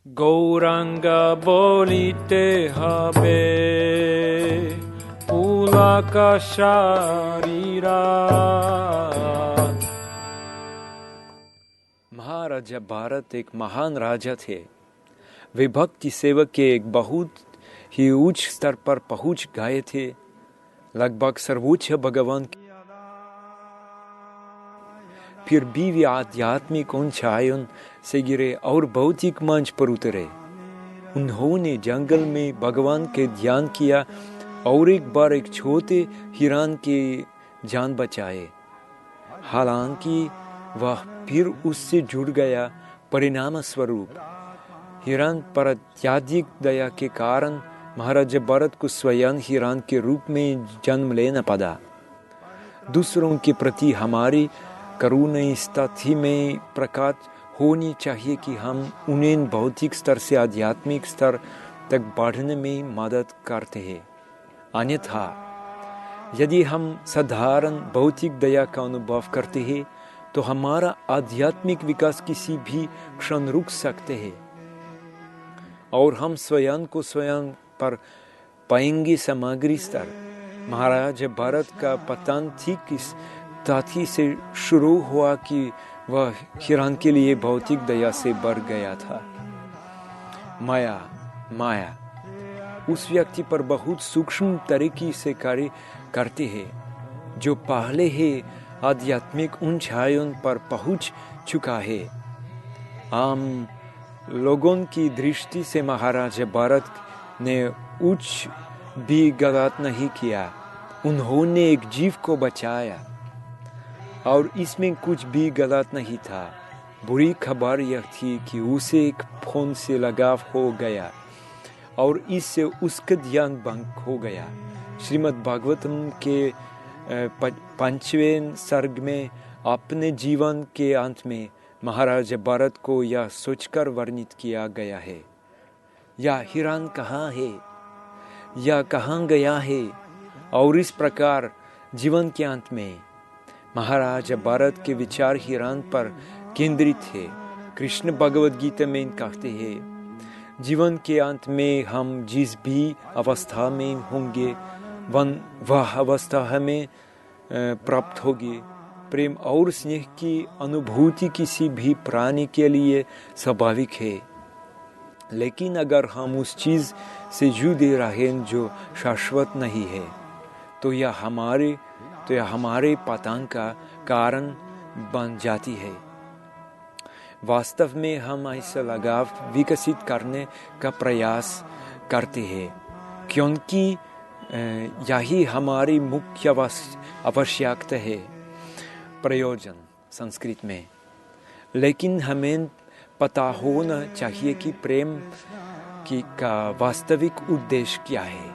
গৌরাঙ্গ বলিতে হবে পুলকাশারীরা। महाराजा भारत एक महान राजा थे। वे भक्ति सेवक के एक बहुत ही उच्च स्तर पर पहुंच गए थे। लगभग सर्वोच्च भगवान फिर भी वे आध्यात्मिक ऊंचाइयों से गिरे और भौतिक मंच पर उतरे। उन्होंने जंगल में भगवान के ध्यान किया और एक बार एक छोटे हिरण की जान बचाए। हालांकि वह फिर उससे जुड़ गया। परिणाम स्वरूप हिरण पर अत्यधिक दया के कारण महाराजा भरत को स्वयं हिरण के रूप में जन्म लेना पड़ा। दूसरों के प्रति हमारी करुणा इस तथ्य में प्रकट होनी चाहिए कि हम उन्हें भौतिक स्तर से आध्यात्मिक स्तर तक बढ़ने में मदद करते हैं। अन्यथा यदि हम साधारण भौतिक दया का अनुभव करते हैं तो हमारा आध्यात्मिक विकास किसी भी क्षण रुक सकते हैं और हम स्वयं को स्वयं पर पाएंगे सामग्री स्तर। महाराजा भरत का पतन ठीक इस तथ्य से शुरू हुआ कि वह हिरण के लिए भौतिक दया से बढ़ गया था। माया उस व्यक्ति पर बहुत सूक्ष्म तरीके से कार्य करते हैं जो पहले ही आध्यात्मिक ऊंचाइयों पर पहुंच चुका है। आम लोगों की दृष्टि से महाराजा भरत ने उच्च भी गलत नहीं किया। उन्होंने एक जीव को बचाया और इसमें कुछ भी गलत नहीं था। बुरी खबर यह थी कि उसे एक फोन से लगाव हो गया और इससे उसका ध्यान भंग हो गया। श्रीमद् भागवतम के 5वें सर्ग में अपने जीवन के अंत में महाराजा भरत को यह सोचकर वर्णित किया गया है, यह हिरण कहाँ है, यह कहाँ गया है। और इस प्रकार जीवन के अंत में महाराजा भरत के विचार हिरण पर केंद्रित है। कृष्ण भगवद गीता में कहते हैं, जीवन के अंत में हम जिस भी अवस्था में होंगे वह अवस्था हमें प्राप्त होगी। प्रेम और स्नेह की अनुभूति किसी भी प्राणी के लिए स्वाभाविक है, लेकिन अगर हम उस चीज़ से जुड़े रहें जो शाश्वत नहीं है तो यह हमारे पतन का कारण बन जाती है। वास्तव में हम ऐसा लगाव विकसित करने का प्रयास करते हैं क्योंकि यही हमारी मुख्य आवश्यकता है, प्रयोजन संस्कृत में। लेकिन हमें पता होना चाहिए कि प्रेम का वास्तविक उद्देश्य क्या है।